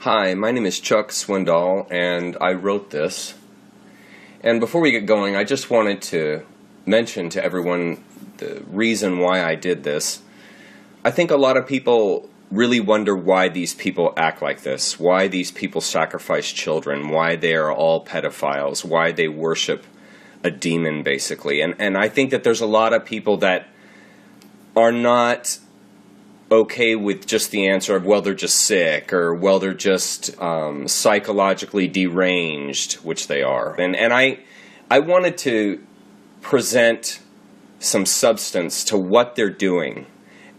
Hi, my name is Chuck Swindoll, and I wrote this. And before we get going, I just wanted to mention to everyone the reason why I did this. I think a lot of people really wonder why these people act like this, why these people sacrifice children, why they are all pedophiles, why they worship a demon, basically. And I think that there's a lot of people that are not okay with just the answer of, well, they're just sick, or, well, they're just psychologically deranged, which they are. And I wanted to present some substance to what they're doing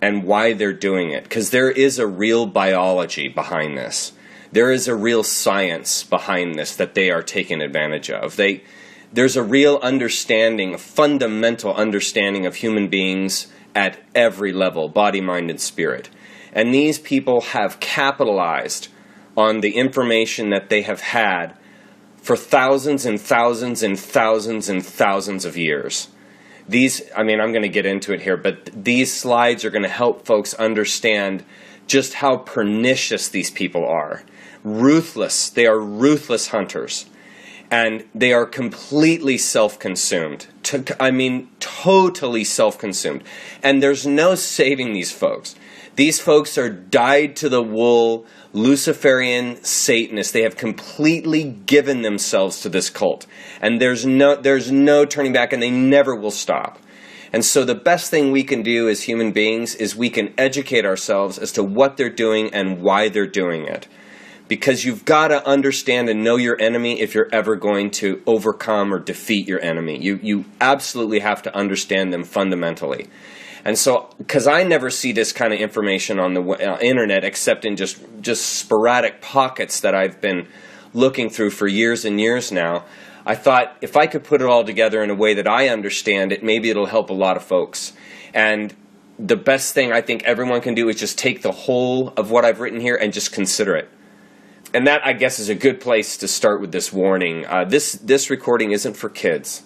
and why they're doing it, because there is a real biology behind this. There is a real science behind this that they are taking advantage of. There's a real understanding, a fundamental understanding of human beings at every level, body, mind, and spirit. And these people have capitalized on the information that they have had for thousands and thousands and thousands and thousands of years. I'm going to get into it here, but these slides are going to help folks understand just how pernicious these people are. Ruthless. They are ruthless hunters. And they are completely self-consumed. Totally self-consumed. And there's no saving these folks. These folks are dyed-to-the-wool Luciferian Satanists. They have completely given themselves to this cult. And there's no turning back, and they never will stop. And so the best thing we can do as human beings is we can educate ourselves as to what they're doing and why they're doing it. Because you've got to understand and know your enemy if you're ever going to overcome or defeat your enemy. You absolutely have to understand them fundamentally. And so, because I never see this kind of information on the internet except in just sporadic pockets that I've been looking through for years and years now, I thought if I could put it all together in a way that I understand it, maybe it'll help a lot of folks. And the best thing I think everyone can do is just take the whole of what I've written here and just consider it. And that, I guess, is a good place to start with this warning. This recording isn't for kids.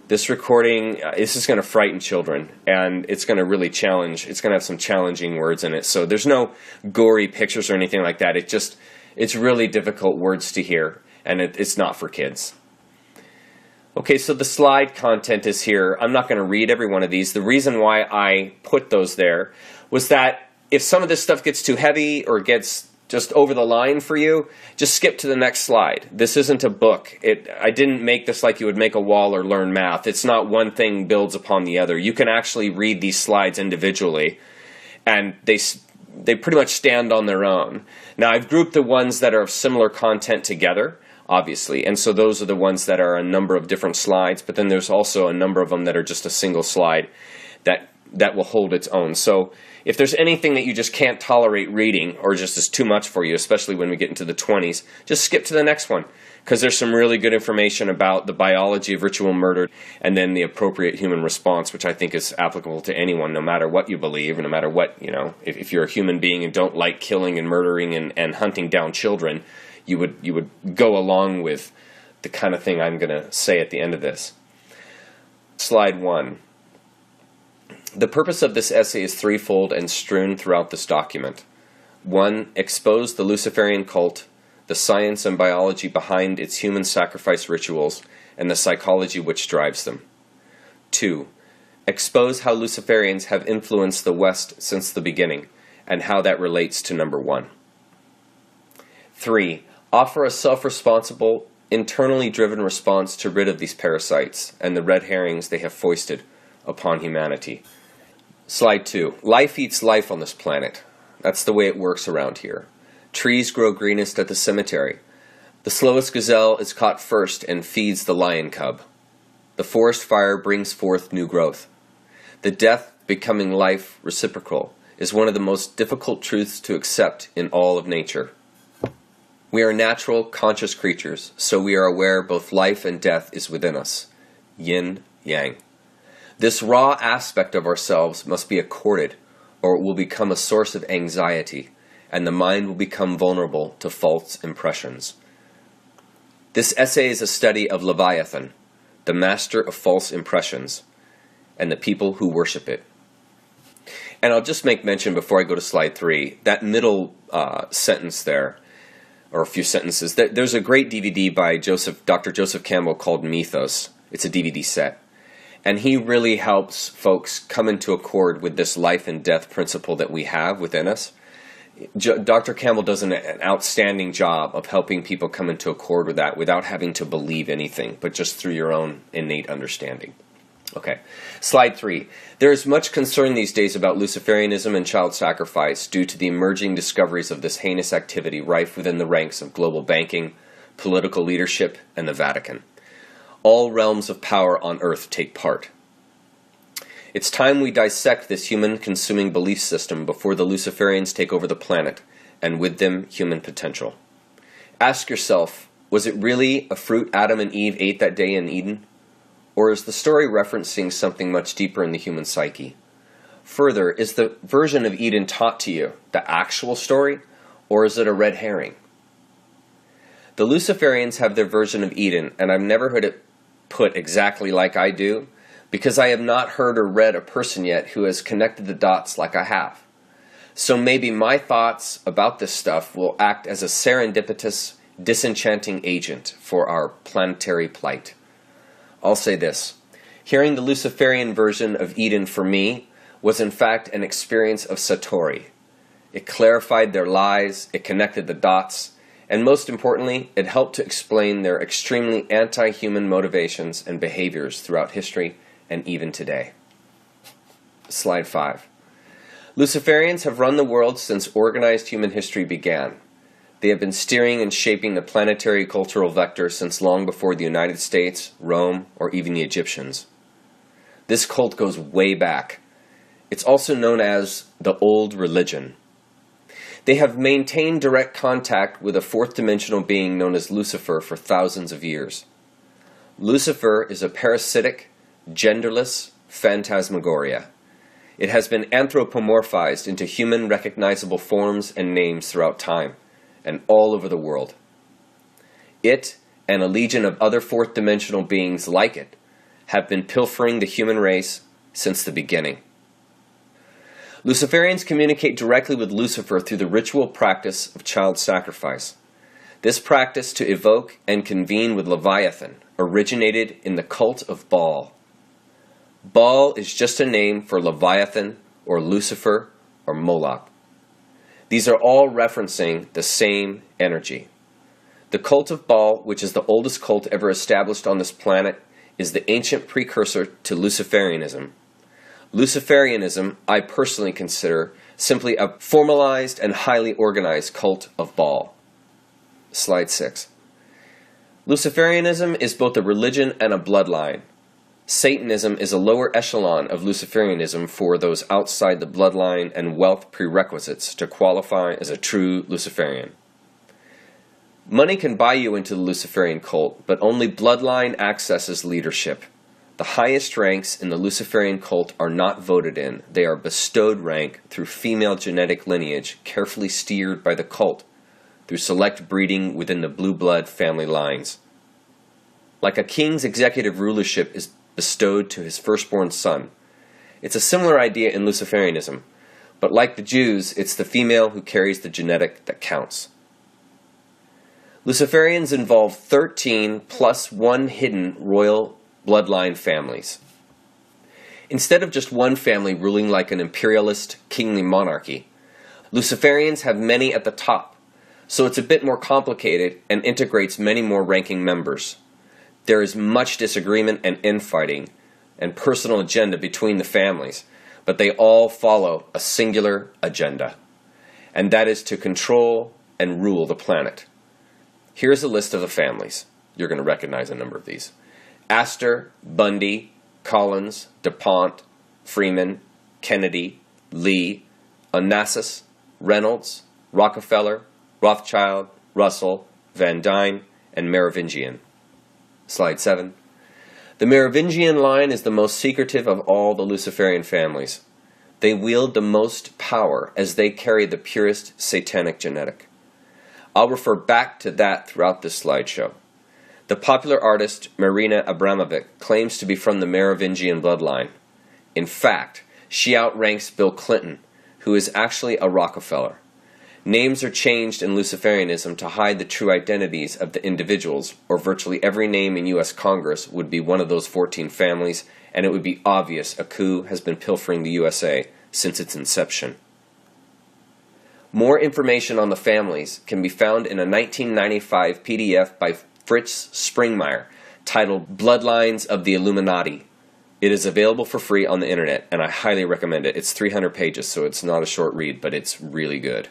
This recording, this is going to frighten children, and it's going to really challenge. It's going to have some challenging words in it. So there's no gory pictures or anything like that. It's really difficult words to hear, and it's not for kids. Okay, so the slide content is here. I'm not going to read every one of these. The reason why I put those there was that if some of this stuff gets too heavy or gets just over the line for you, just skip to the next slide. This isn't a book. I didn't make this like you would make a wall or learn math. It's not one thing builds upon the other. You can actually read these slides individually, and they pretty much stand on their own. Now, I've grouped the ones that are of similar content together, obviously, and so those are the ones that are a number of different slides, but then there's also a number of them that are just a single slide that will hold its own. So if there's anything that you just can't tolerate reading or just is too much for you, especially when we get into the 20s, just skip to the next one, because there's some really good information about the biology of ritual murder and then the appropriate human response, which I think is applicable to anyone, no matter what you believe, no matter what, if you're a human being and don't like killing and murdering and hunting down children, you would go along with the kind of thing I'm going to say at the end of this. Slide 1. The purpose of this essay is threefold and strewn throughout this document. 1. Expose the Luciferian cult, the science and biology behind its human sacrifice rituals, and the psychology which drives them. 2. Expose how Luciferians have influenced the West since the beginning, and how that relates to number 1. 3. Offer a self-responsible, internally driven response to rid of these parasites and the red herrings they have foisted upon humanity. Slide 2. Life eats life on this planet. That's the way it works around here. Trees grow greenest at the cemetery. The slowest gazelle is caught first and feeds the lion cub. The forest fire brings forth new growth. The death becoming life reciprocal is one of the most difficult truths to accept in all of nature. We are natural, conscious creatures, so we are aware both life and death is within us. Yin, yang. This raw aspect of ourselves must be accorded, or it will become a source of anxiety, and the mind will become vulnerable to false impressions. This essay is a study of Leviathan, the master of false impressions, and the people who worship it. And I'll just make mention before I go to slide 3, that middle sentence there, or a few sentences. There's a great DVD by Dr. Joseph Campbell called Mythos. It's a DVD set. And he really helps folks come into accord with this life and death principle that we have within us. Dr. Campbell does an outstanding job of helping people come into accord with that without having to believe anything, but just through your own innate understanding. Okay, slide 3. There is much concern these days about Luciferianism and child sacrifice due to the emerging discoveries of this heinous activity rife within the ranks of global banking, political leadership, and the Vatican. All realms of power on earth take part. It's time we dissect this human-consuming belief system before the Luciferians take over the planet, and with them, human potential. Ask yourself, was it really a fruit Adam and Eve ate that day in Eden? Or is the story referencing something much deeper in the human psyche? Further, is the version of Eden taught to you the actual story, or is it a red herring? The Luciferians have their version of Eden, and I've never heard it put exactly like I do, because I have not heard or read a person yet who has connected the dots like I have. So maybe my thoughts about this stuff will act as a serendipitous, disenchanting agent for our planetary plight. I'll say this. Hearing the Luciferian version of Eden for me was in fact an experience of Satori. It clarified their lies, it connected the dots, and most importantly, it helped to explain their extremely anti-human motivations and behaviors throughout history and even today. Slide 5. Luciferians have run the world since organized human history began. They have been steering and shaping the planetary cultural vector since long before the United States, Rome, or even the Egyptians. This cult goes way back. It's also known as the Old Religion. They have maintained direct contact with a fourth-dimensional being known as Lucifer for thousands of years. Lucifer is a parasitic, genderless phantasmagoria. It has been anthropomorphized into human recognizable forms and names throughout time, and all over the world. It, and a legion of other fourth-dimensional beings like it, have been pilfering the human race since the beginning. Luciferians communicate directly with Lucifer through the ritual practice of child sacrifice. This practice to evoke and convene with Leviathan originated in the cult of Baal. Baal is just a name for Leviathan or Lucifer or Moloch. These are all referencing the same energy. The cult of Baal, which is the oldest cult ever established on this planet, is the ancient precursor to Luciferianism. Luciferianism, I personally consider simply a formalized and highly organized cult of Baal. Slide 6. Luciferianism is both a religion and a bloodline. Satanism is a lower echelon of Luciferianism for those outside the bloodline and wealth prerequisites to qualify as a true Luciferian. Money can buy you into the Luciferian cult, but only bloodline accesses leadership. The highest ranks in the Luciferian cult are not voted in. They are bestowed rank through female genetic lineage carefully steered by the cult through select breeding within the blue blood family lines. Like a king's executive rulership is bestowed to his firstborn son. It's a similar idea in Luciferianism, but like the Jews, it's the female who carries the genetic that counts. Luciferians involve 13 plus one hidden royal bloodline families. Instead of just one family ruling like an imperialist, kingly monarchy, Luciferians have many at the top, so it's a bit more complicated and integrates many more ranking members. There is much disagreement and infighting and personal agenda between the families, but they all follow a singular agenda, and that is to control and rule the planet. Here's a list of the families. You're going to recognize a number of these. Astor, Bundy, Collins, DuPont, Freeman, Kennedy, Lee, Onassis, Reynolds, Rockefeller, Rothschild, Russell, Van Dyne, and Merovingian. Slide 7. The Merovingian line is the most secretive of all the Luciferian families. They wield the most power as they carry the purest satanic genetic. I'll refer back to that throughout this slideshow. The popular artist Marina Abramovic claims to be from the Merovingian bloodline. In fact, she outranks Bill Clinton, who is actually a Rockefeller. Names are changed in Luciferianism to hide the true identities of the individuals, or virtually every name in U.S. Congress would be one of those 14 families, and it would be obvious a coup has been pilfering the USA since its inception. More information on the families can be found in a 1995 PDF by Fritz Springmeier titled Bloodlines of the Illuminati. It is available for free on the internet, and I highly recommend it. It's 300 pages, so it's not a short read, but it's really good.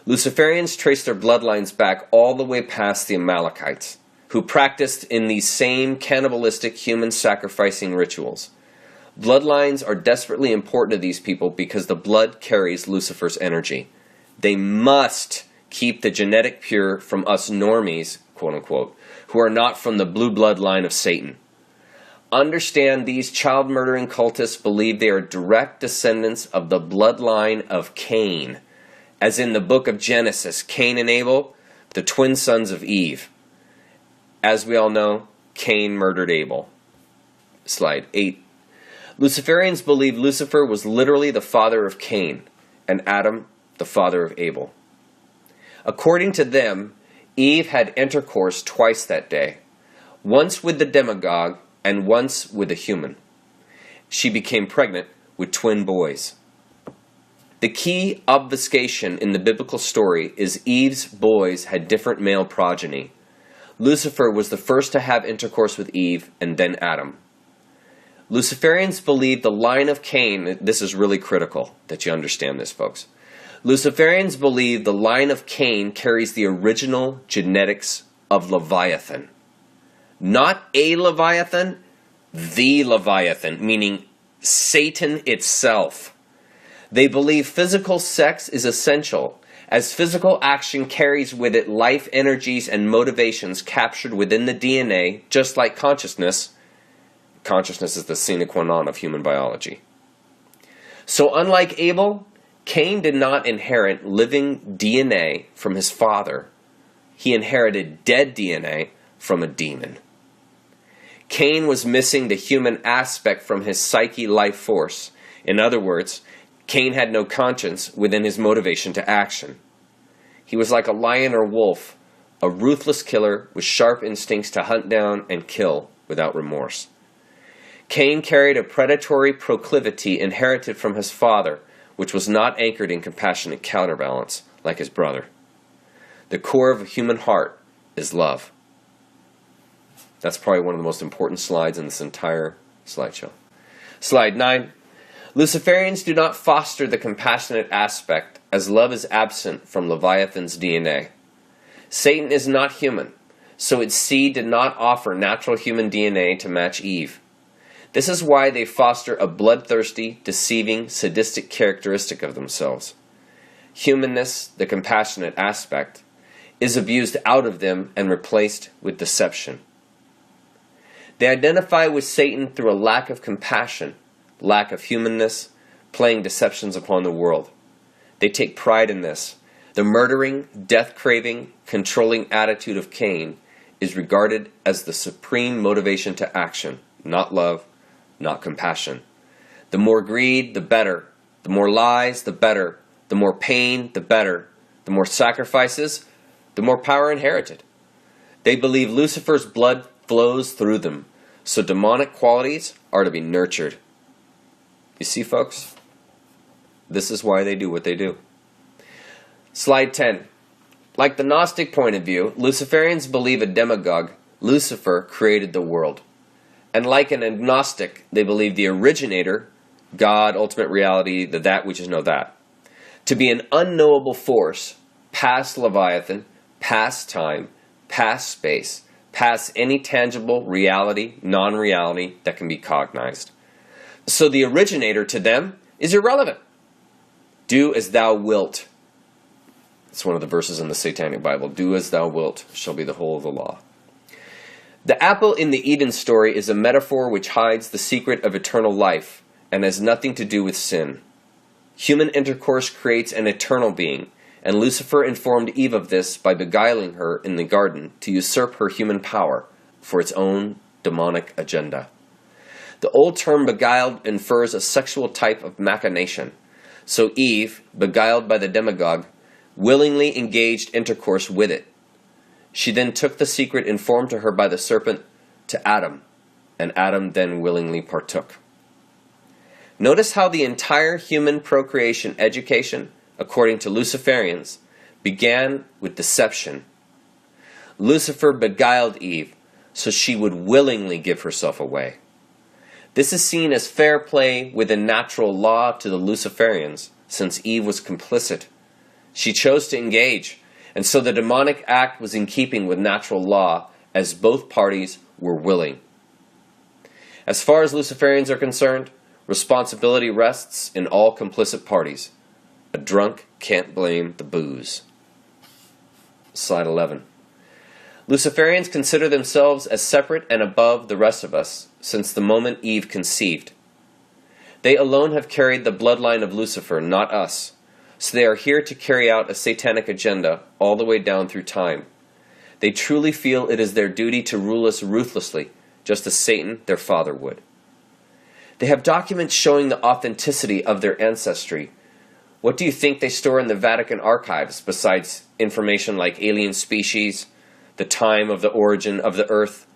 Luciferians trace their bloodlines back all the way past the Amalekites, who practiced in these same cannibalistic human sacrificing rituals. Bloodlines are desperately important to these people because the blood carries Lucifer's energy. They must keep the genetic pure from us normies, quote unquote, who are not from the blue bloodline of Satan. Understand these child-murdering cultists believe they are direct descendants of the bloodline of Cain. As in the book of Genesis, Cain and Abel, the twin sons of Eve. As we all know, Cain murdered Abel. Slide 8. Luciferians believe Lucifer was literally the father of Cain, and Adam the father of Abel. According to them, Eve had intercourse twice that day, once with the demagogue and once with a human. She became pregnant with twin boys. The key obfuscation in the biblical story is Eve's boys had different male progeny. Lucifer was the first to have intercourse with Eve and then Adam. Luciferians believe the line of Cain, this is really critical that you understand this, folks. Luciferians believe the line of Cain carries the original genetics of Leviathan. Not a Leviathan, the Leviathan, meaning Satan itself. They believe physical sex is essential, as physical action carries with it life energies and motivations captured within the DNA, just like consciousness. Consciousness is the sine qua non of human biology. So unlike Abel, Cain did not inherit living DNA from his father. He inherited dead DNA from a demon. Cain was missing the human aspect from his psyche life force. In other words, Cain had no conscience within his motivation to action. He was like a lion or wolf, a ruthless killer with sharp instincts to hunt down and kill without remorse. Cain carried a predatory proclivity inherited from his father, which was not anchored in compassionate counterbalance like his brother. The core of a human heart is love. That's probably one of the most important slides in this entire slideshow. Slide 9. Luciferians do not foster the compassionate aspect, as love is absent from Leviathan's DNA. Satan is not human, so its seed did not offer natural human DNA to match Eve. This is why they foster a bloodthirsty, deceiving, sadistic characteristic of themselves. Humanness, the compassionate aspect, is abused out of them and replaced with deception. They identify with Satan through a lack of compassion, lack of humanness, playing deceptions upon the world. They take pride in this. The murdering, death-craving, controlling attitude of Cain is regarded as the supreme motivation to action, not love, not compassion. The more greed, the better. The more lies, the better. The more pain, the better. The more sacrifices, the more power inherited. They believe Lucifer's blood flows through them, so demonic qualities are to be nurtured. You see, folks? This is why they do what they do. Slide 10. Like the Gnostic point of view, Luciferians believe a demagogue, Lucifer, created the world. And like an agnostic, they believe the originator, God, ultimate reality, the that which is no that, to be an unknowable force, past Leviathan, past time, past space, past any tangible reality, non-reality that can be cognized. So the originator to them is irrelevant. Do as thou wilt. It's one of the verses in the Satanic Bible. Do as thou wilt shall be the whole of the law. The apple in the Eden story is a metaphor which hides the secret of eternal life and has nothing to do with sin. Human intercourse creates an eternal being, and Lucifer informed Eve of this by beguiling her in the garden to usurp her human power for its own demonic agenda. The old term beguiled infers a sexual type of machination. So Eve, beguiled by the demagogue, willingly engaged intercourse with it. She then took the secret informed to her by the serpent to Adam, and Adam then willingly partook. Notice how the entire human procreation education, according to Luciferians, began with deception. Lucifer beguiled Eve so she would willingly give herself away. This is seen as fair play within natural law to the Luciferians, since Eve was complicit. She chose to engage, and so the demonic act was in keeping with natural law, as both parties were willing. As far as Luciferians are concerned, responsibility rests in all complicit parties. A drunk can't blame the booze. Slide 11. Luciferians consider themselves as separate and above the rest of us since the moment Eve conceived. They alone have carried the bloodline of Lucifer, not us, so they are here to carry out a satanic agenda all the way down through time. They truly feel it is their duty to rule us ruthlessly, just as Satan, their father, would. They have documents showing the authenticity of their ancestry. What do you think they store in the Vatican archives besides information like alien species, the time of the origin of the earth,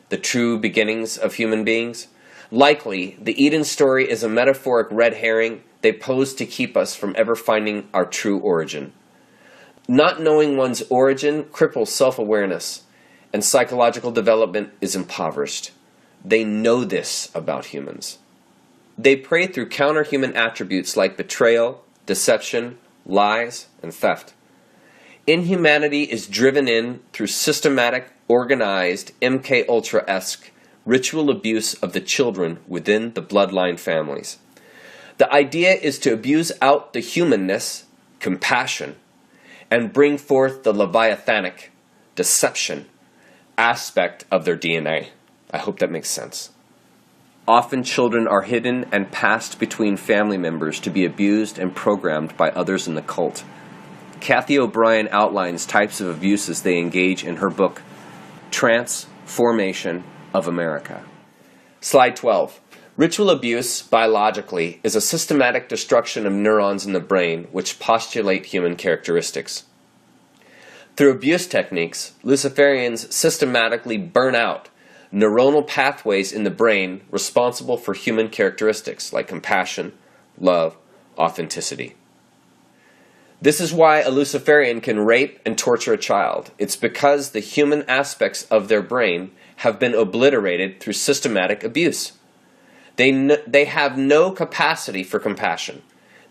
the true beginnings of human beings? Likely, the Eden story is a metaphoric red herring they pose to keep us from ever finding our true origin. Not knowing one's origin cripples self-awareness, and psychological development is impoverished. They know this about humans. They prey through counter-human attributes like betrayal, deception, lies, and theft. Inhumanity is driven in through systematic, organized, MK Ultra-esque ritual abuse of the children within the bloodline families. The idea is to abuse out the humanness, compassion, and bring forth the leviathanic, deception aspect of their DNA. I hope that makes sense. Often children are hidden and passed between family members to be abused and programmed by others in the cult. Kathy O'Brien outlines types of abuses they engage in her book, Transformation of America. Slide 12. Ritual abuse, biologically, is a systematic destruction of neurons in the brain which postulate human characteristics. Through abuse techniques, Luciferians systematically burn out neuronal pathways in the brain responsible for human characteristics like compassion, love, authenticity. This is why a Luciferian can rape and torture a child. It's because the human aspects of their brain have been obliterated through systematic abuse. They have no capacity for compassion.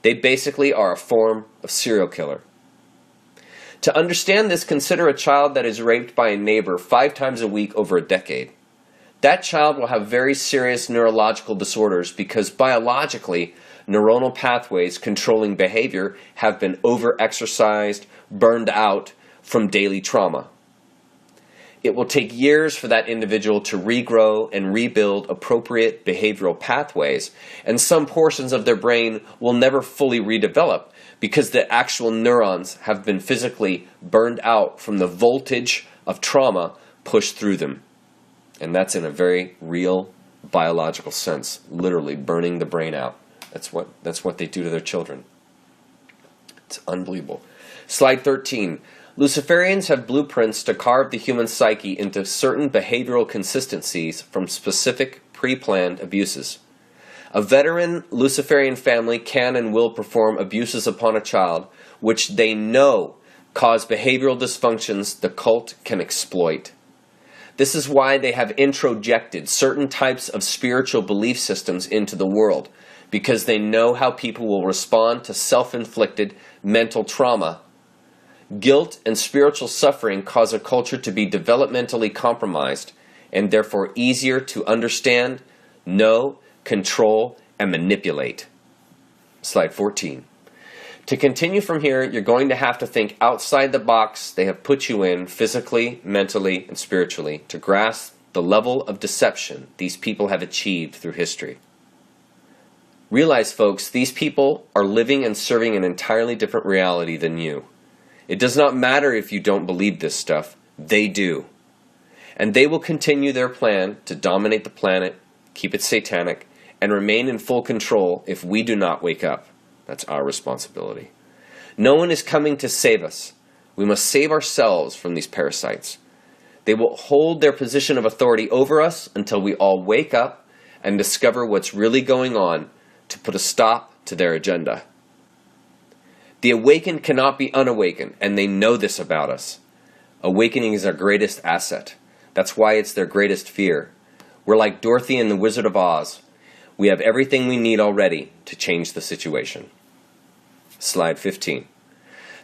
They basically are a form of serial killer. To understand this, consider a child that is raped by a neighbor 5 times a week over a decade. That child will have very serious neurological disorders because biologically, neuronal pathways controlling behavior have been over-exercised, burned out from daily trauma. It will take years for that individual to regrow and rebuild appropriate behavioral pathways, and some portions of their brain will never fully redevelop because the actual neurons have been physically burned out from the voltage of trauma pushed through them. And that's in a very real biological sense, literally burning the brain out. That's what they do to their children. It's unbelievable. Slide 13. Luciferians have blueprints to carve the human psyche into certain behavioral consistencies from specific pre-planned abuses. A veteran Luciferian family can and will perform abuses upon a child which they know cause behavioral dysfunctions the cult can exploit. This is why they have introjected certain types of spiritual belief systems into the world, because they know how people will respond to self-inflicted mental trauma. Guilt and spiritual suffering cause a culture to be developmentally compromised and therefore easier to understand, know, control, and manipulate. Slide 14. To continue from here, you're going to have to think outside the box they have put you in physically, mentally, and spiritually to grasp the level of deception these people have achieved through history. Realize, folks, these people are living and serving an entirely different reality than you. It does not matter if you don't believe this stuff. They do. And they will continue their plan to dominate the planet, keep it satanic, and remain in full control if we do not wake up. That's our responsibility. No one is coming to save us. We must save ourselves from these parasites. They will hold their position of authority over us until we all wake up and discover what's really going on to put a stop to their agenda. The awakened cannot be unawakened, and they know this about us. Awakening is our greatest asset. That's why it's their greatest fear. We're like Dorothy and the Wizard of Oz. We have everything we need already to change the situation. Slide 15.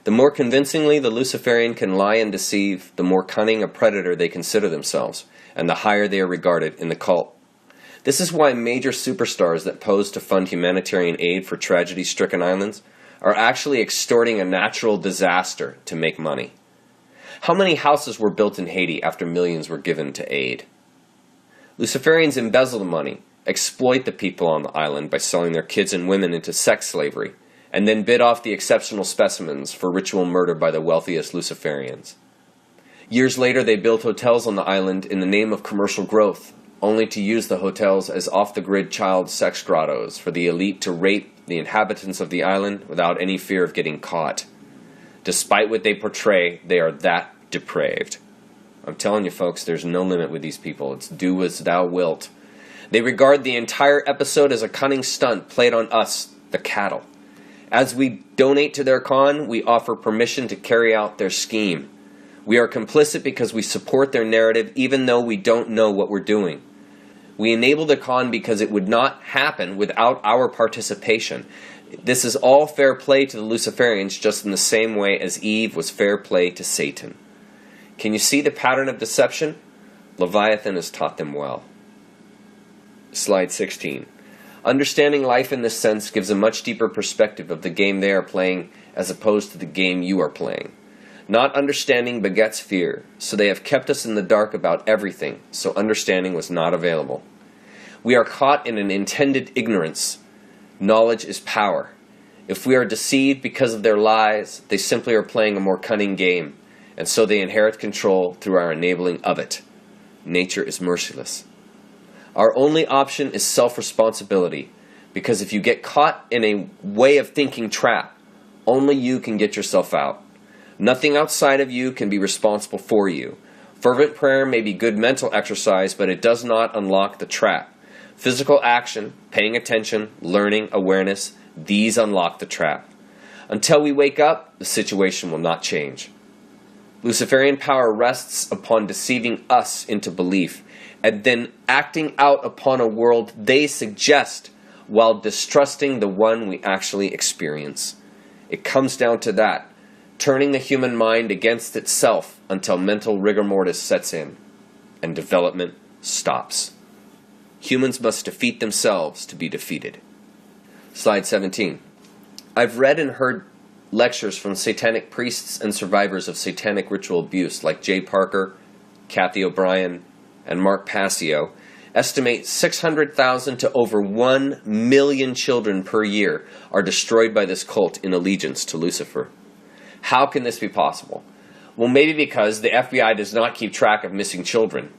The more convincingly the Luciferian can lie and deceive, the more cunning a predator they consider themselves, and the higher they are regarded in the cult. This is why major superstars that pose to fund humanitarian aid for tragedy-stricken islands are actually extorting a natural disaster to make money. How many houses were built in Haiti after millions were given to aid? Luciferians embezzle the money, exploit the people on the island by selling their kids and women into sex slavery, and then bid off the exceptional specimens for ritual murder by the wealthiest Luciferians. Years later, they built hotels on the island in the name of commercial growth, only to use the hotels as off-the-grid child sex grottos for the elite to rape the inhabitants of the island without any fear of getting caught. Despite what they portray, they are that depraved. I'm telling you folks, there's no limit with these people. It's do as thou wilt. They regard the entire episode as a cunning stunt played on us, the cattle. As we donate to their con, we offer permission to carry out their scheme. We are complicit because we support their narrative even though we don't know what we're doing. We enable the con because it would not happen without our participation. This is all fair play to the Luciferians, just in the same way as Eve was fair play to Satan. Can you see the pattern of deception? Leviathan has taught them well. Slide 16. Understanding life in this sense gives a much deeper perspective of the game they are playing as opposed to the game you are playing. Not understanding begets fear, so they have kept us in the dark about everything, so understanding was not available. We are caught in an intended ignorance. Knowledge is power. If we are deceived because of their lies, they simply are playing a more cunning game, and so they inherit control through our enabling of it. Nature is merciless. Our only option is self-responsibility, because if you get caught in a way of thinking trap, only you can get yourself out. Nothing outside of you can be responsible for you. Fervent prayer may be good mental exercise, but it does not unlock the trap. Physical action, paying attention, learning, awareness, these unlock the trap. Until we wake up, the situation will not change. Luciferian power rests upon deceiving us into belief, and then acting out upon a world they suggest while distrusting the one we actually experience. It comes down to that. Turning the human mind against itself until mental rigor mortis sets in and development stops. Humans must defeat themselves to be defeated. Slide 17. I've read and heard lectures from satanic priests and survivors of satanic ritual abuse like Jay Parker, Kathy O'Brien, and Mark Passio estimate 600,000 to over 1 million children per year are destroyed by this cult in allegiance to Lucifer. How can this be possible? Well, maybe because the FBI does not keep track of missing children,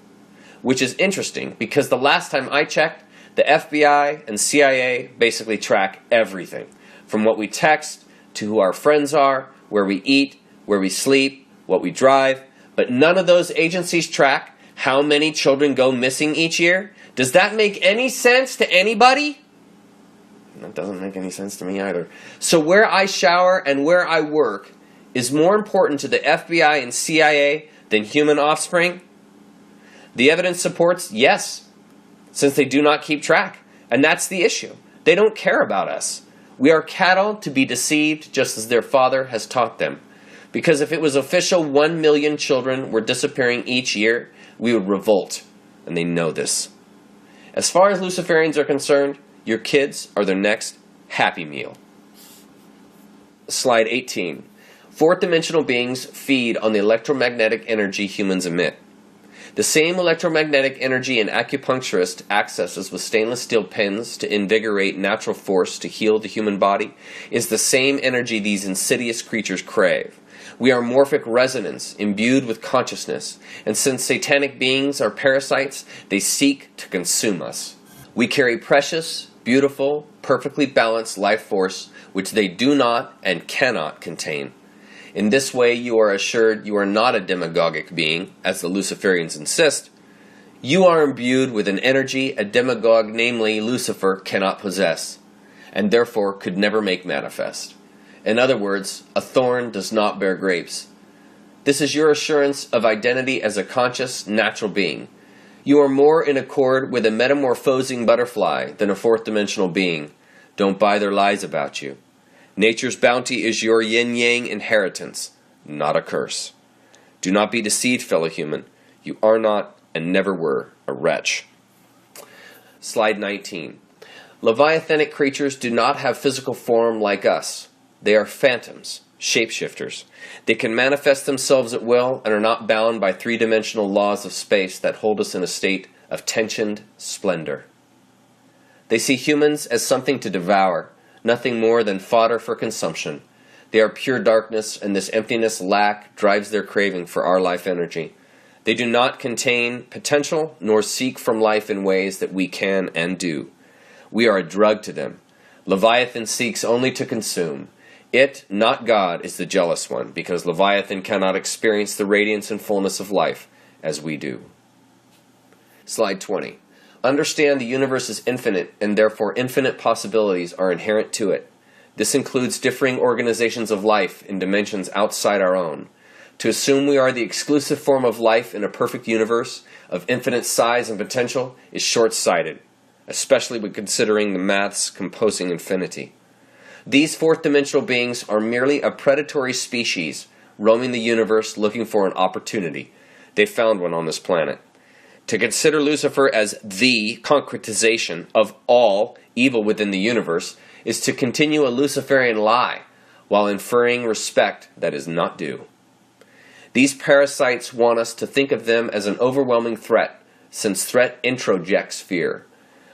which is interesting because the last time I checked, the FBI and CIA basically track everything, from what we text to who our friends are, where we eat, where we sleep, what we drive, but none of those agencies track how many children go missing each year. Does that make any sense to anybody? That doesn't make any sense to me either. So where I shower and where I work is more important to the FBI and CIA than human offspring? The evidence supports yes, since they do not keep track. And that's the issue. They don't care about us. We are cattle to be deceived just as their father has taught them. Because if it was official 1 million children were disappearing each year, we would revolt. And they know this. As far as Luciferians are concerned, your kids are their next Happy Meal. Slide 18. Fourth dimensional beings feed on the electromagnetic energy humans emit. The same electromagnetic energy an acupuncturist accesses with stainless steel pens to invigorate natural force to heal the human body is the same energy these insidious creatures crave. We are morphic resonance imbued with consciousness, and since satanic beings are parasites, they seek to consume us. We carry precious, beautiful, perfectly balanced life force which they do not and cannot contain. In this way you are assured you are not a demagogic being, as the Luciferians insist. You are imbued with an energy a demagogue, namely Lucifer, cannot possess, and therefore could never make manifest. In other words, a thorn does not bear grapes. This is your assurance of identity as a conscious, natural being. You are more in accord with a metamorphosing butterfly than a fourth-dimensional being. Don't buy their lies about you. Nature's bounty is your yin-yang inheritance, not a curse. Do not be deceived, fellow human. You are not and never were a wretch. Slide 19. Leviathanic creatures do not have physical form like us. They are phantoms, shapeshifters. They can manifest themselves at will and are not bound by three-dimensional laws of space that hold us in a state of tensioned splendor. They see humans as something to devour, nothing more than fodder for consumption. They are pure darkness, and this emptiness lack drives their craving for our life energy. They do not contain potential, nor seek from life in ways that we can and do. We are a drug to them. Leviathan seeks only to consume. It, not God, is the jealous one, because Leviathan cannot experience the radiance and fullness of life as we do. Slide 20. Understand the universe is infinite, and therefore infinite possibilities are inherent to it. This includes differing organizations of life in dimensions outside our own. To assume we are the exclusive form of life in a perfect universe of infinite size and potential is short-sighted, especially when considering the maths composing infinity. These fourth-dimensional beings are merely a predatory species roaming the universe looking for an opportunity. They found one on this planet. To consider Lucifer as the concretization of all evil within the universe is to continue a Luciferian lie while inferring respect that is not due. These parasites want us to think of them as an overwhelming threat, since threat introjects fear.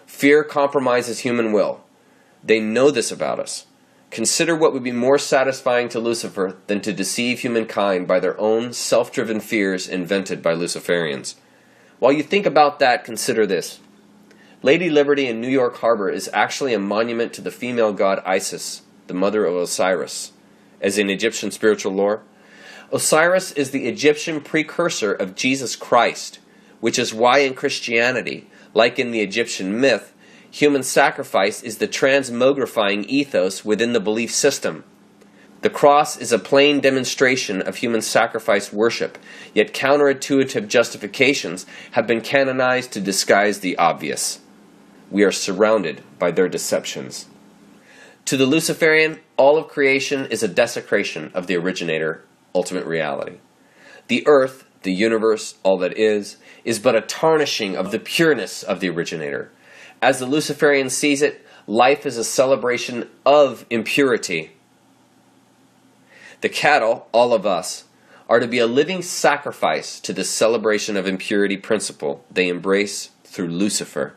Fear compromises human will. They know this about us. Consider what would be more satisfying to Lucifer than to deceive humankind by their own self-driven fears invented by Luciferians. While you think about that, consider this. Lady Liberty in New York Harbor is actually a monument to the female god Isis, the mother of Osiris. As in Egyptian spiritual lore, Osiris is the Egyptian precursor of Jesus Christ, which is why in Christianity, like in the Egyptian myth, human sacrifice is the transmogrifying ethos within the belief system. The cross is a plain demonstration of human sacrifice worship, yet counterintuitive justifications have been canonized to disguise the obvious. We are surrounded by their deceptions. To the Luciferian, all of creation is a desecration of the originator, ultimate reality. The earth, the universe, all that is but a tarnishing of the pureness of the originator. As the Luciferian sees it, life is a celebration of impurity. The cattle, all of us, are to be a living sacrifice to this celebration of impurity principle they embrace through Lucifer.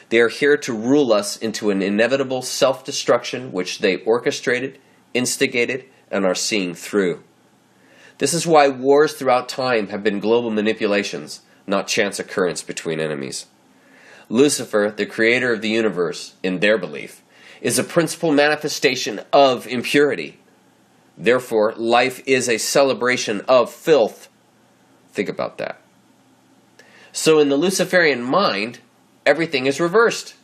They are here to rule us into an inevitable self-destruction which they orchestrated, instigated, and are seeing through. This is why wars throughout time have been global manipulations, not chance occurrence between enemies. Lucifer, the creator of the universe, in their belief, is a principal manifestation of impurity. Therefore, life is a celebration of filth. Think about that. So in the Luciferian mind, everything is reversed.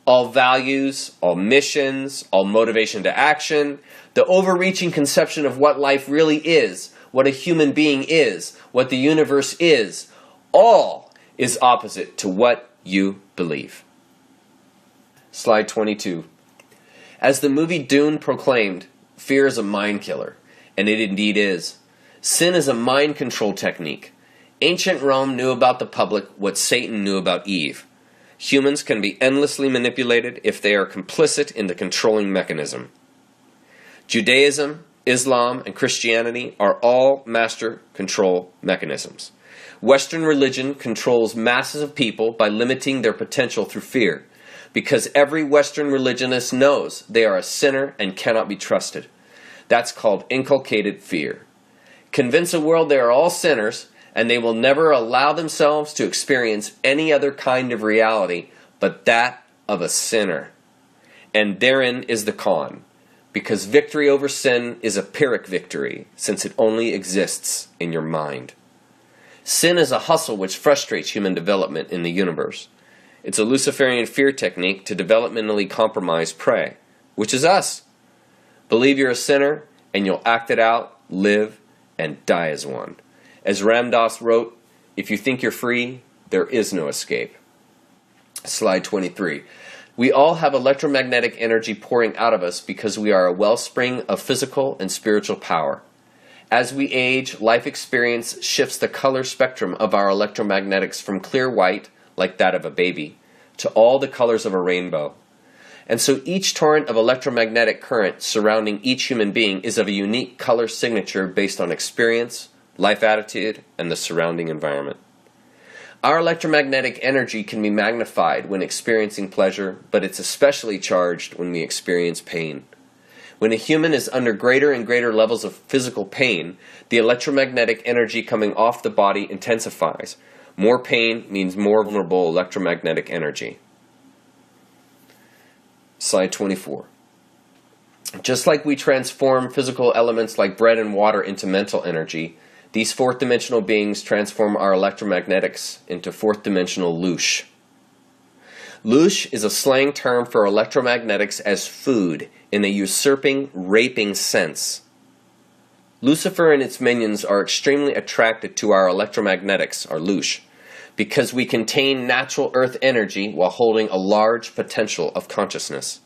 All values, all missions, all motivation to action, the overreaching conception of what life really is, what a human being is, what the universe is, all is opposite to what you believe. Slide 22. As the movie Dune proclaimed, fear is a mind killer, and it indeed is. Sin is a mind control technique. Ancient Rome knew about the public what Satan knew about Eve. Humans can be endlessly manipulated if they are complicit in the controlling mechanism. Judaism, Islam, and Christianity are all master control mechanisms. Western religion controls masses of people by limiting their potential through fear, because every Western religionist knows they are a sinner and cannot be trusted. That's called inculcated fear. Convince a world they are all sinners, and they will never allow themselves to experience any other kind of reality but that of a sinner. And therein is the con, because victory over sin is a Pyrrhic victory, since it only exists in your mind. Sin is a hustle which frustrates human development in the universe. It's a Luciferian fear technique to developmentally compromise prey, which is us. Believe you're a sinner, and you'll act it out, live, and die as one. As Ram Dass wrote, if you think you're free, there is no escape. Slide 23. We all have electromagnetic energy pouring out of us because we are a wellspring of physical and spiritual power. As we age, life experience shifts the color spectrum of our electromagnetics from clear white, like that of a baby, to all the colors of a rainbow. And so each torrent of electromagnetic current surrounding each human being is of a unique color signature based on experience, life attitude, and the surrounding environment. Our electromagnetic energy can be magnified when experiencing pleasure, but it's especially charged when we experience pain. When a human is under greater and greater levels of physical pain, the electromagnetic energy coming off the body intensifies. More pain means more vulnerable electromagnetic energy. Slide 24. Just like we transform physical elements like bread and water into mental energy, these fourth-dimensional beings transform our electromagnetics into fourth-dimensional loosh. Loosh is a slang term for electromagnetics as food in a usurping, raping sense. Lucifer and its minions are extremely attracted to our electromagnetics, our loosh, because we contain natural earth energy while holding a large potential of consciousness.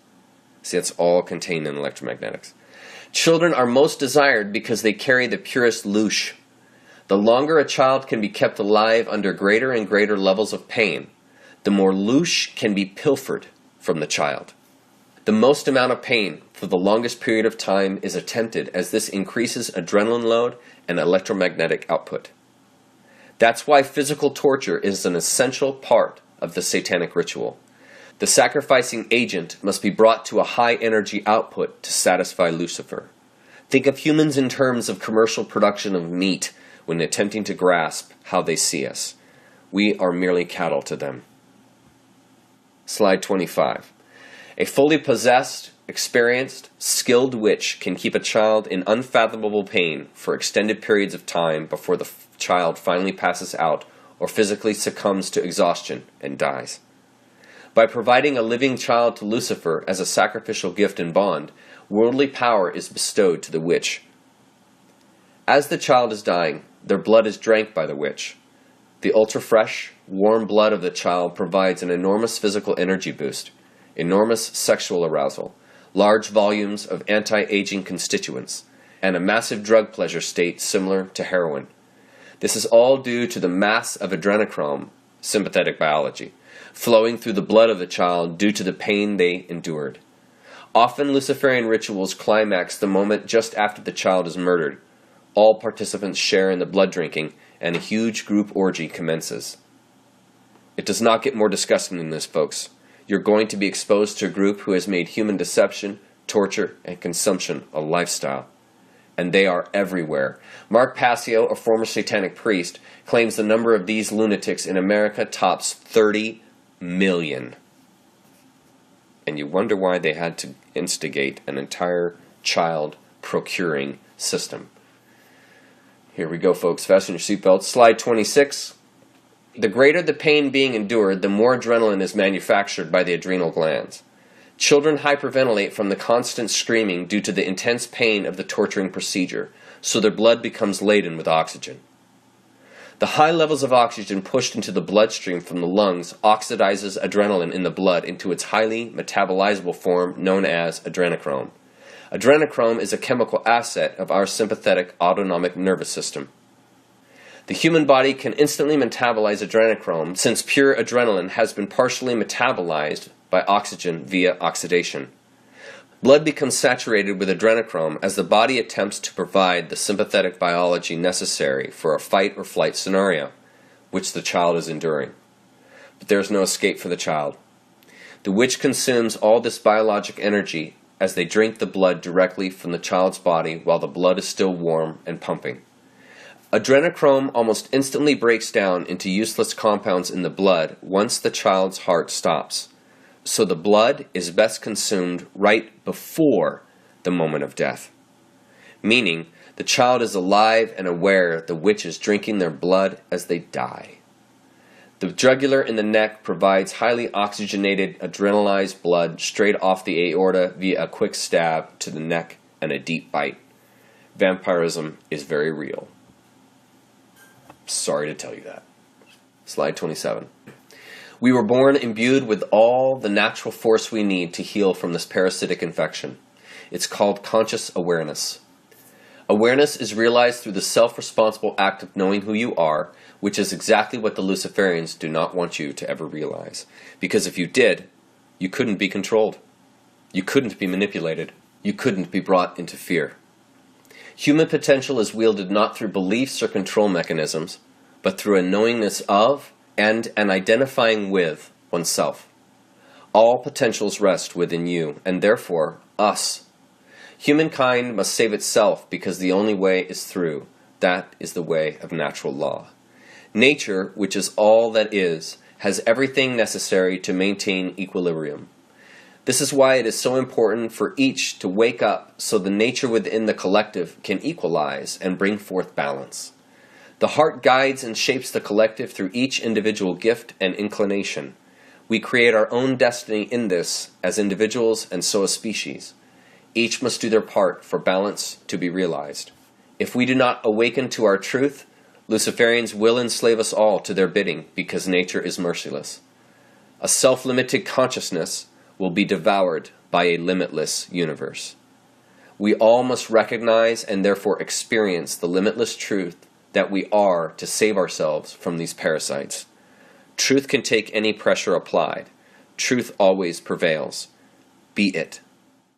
See, it's all contained in electromagnetics. Children are most desired because they carry the purest loosh. The longer a child can be kept alive under greater and greater levels of pain, the more loosh can be pilfered from the child. The most amount of pain for the longest period of time is attempted as this increases adrenaline load and electromagnetic output. That's why physical torture is an essential part of the satanic ritual. The sacrificing agent must be brought to a high energy output to satisfy Lucifer. Think of humans in terms of commercial production of meat when attempting to grasp how they see us. We are merely cattle to them. Slide 25. A fully possessed, experienced, skilled witch can keep a child in unfathomable pain for extended periods of time before the child finally passes out or physically succumbs to exhaustion and dies. By providing a living child to Lucifer as a sacrificial gift and bond, worldly power is bestowed to the witch. As the child is dying, their blood is drank by the witch. The ultra-fresh, warm blood of the child provides an enormous physical energy boost, enormous sexual arousal, large volumes of anti-aging constituents, and a massive drug pleasure state similar to heroin. This is all due to the mass of adrenochrome, sympathetic biology, flowing through the blood of the child due to the pain they endured. Often Luciferian rituals climax the moment just after the child is murdered. All participants share in the blood drinking, and a huge group orgy commences. It does not get more disgusting than this, folks. You're going to be exposed to a group who has made human deception, torture, and consumption a lifestyle. And they are everywhere. Mark Passio, a former satanic priest, claims the number of these lunatics in America tops 30 million. And you wonder why they had to instigate an entire child procuring system. Here we go, folks. Fasten your seatbelts. Slide 26. The greater the pain being endured, the more adrenaline is manufactured by the adrenal glands. Children hyperventilate from the constant screaming due to the intense pain of the torturing procedure, so their blood becomes laden with oxygen. The high levels of oxygen pushed into the bloodstream from the lungs oxidizes adrenaline in the blood into its highly metabolizable form known as adrenochrome. Adrenochrome is a chemical asset of our sympathetic autonomic nervous system. The human body can instantly metabolize adrenochrome since pure adrenaline has been partially metabolized by oxygen via oxidation. Blood becomes saturated with adrenochrome as the body attempts to provide the sympathetic biology necessary for a fight or flight scenario, which the child is enduring. But there is no escape for the child. The witch consumes all this biologic energy as they drink the blood directly from the child's body while the blood is still warm and pumping. Adrenochrome almost instantly breaks down into useless compounds in the blood once the child's heart stops. so the blood is best consumed right before the moment of death. Meaning, the child is alive and aware the witch is drinking their blood as they die. The jugular in the neck provides highly oxygenated, adrenalized blood straight off the aorta via a quick stab to the neck and a deep bite. Vampirism is very real. Sorry to tell you that. Slide 27. We were born imbued with all the natural force we need to heal from this parasitic infection. It's called conscious awareness. Awareness is realized through the self-responsible act of knowing who you are, which is exactly what the Luciferians do not want you to ever realize. Because if you did, you couldn't be controlled. You couldn't be manipulated. You couldn't be brought into fear. Human potential is wielded not through beliefs or control mechanisms, but through a knowingness of and an identifying with oneself. All potentials rest within you, and therefore, us. Humankind must save itself because the only way is through. That is the way of natural law. Nature, which is all that is, has everything necessary to maintain equilibrium. This is why it is so important for each to wake up so the nature within the collective can equalize and bring forth balance. The heart guides and shapes the collective through each individual gift and inclination. We create our own destiny in this as individuals and so a species. Each must do their part for balance to be realized. If we do not awaken to our truth, Luciferians will enslave us all to their bidding because nature is merciless. A self-limited consciousness will be devoured by a limitless universe. We all must recognize and therefore experience the limitless truth that we are to save ourselves from these parasites. Truth can take any pressure applied. Truth always prevails. Be it.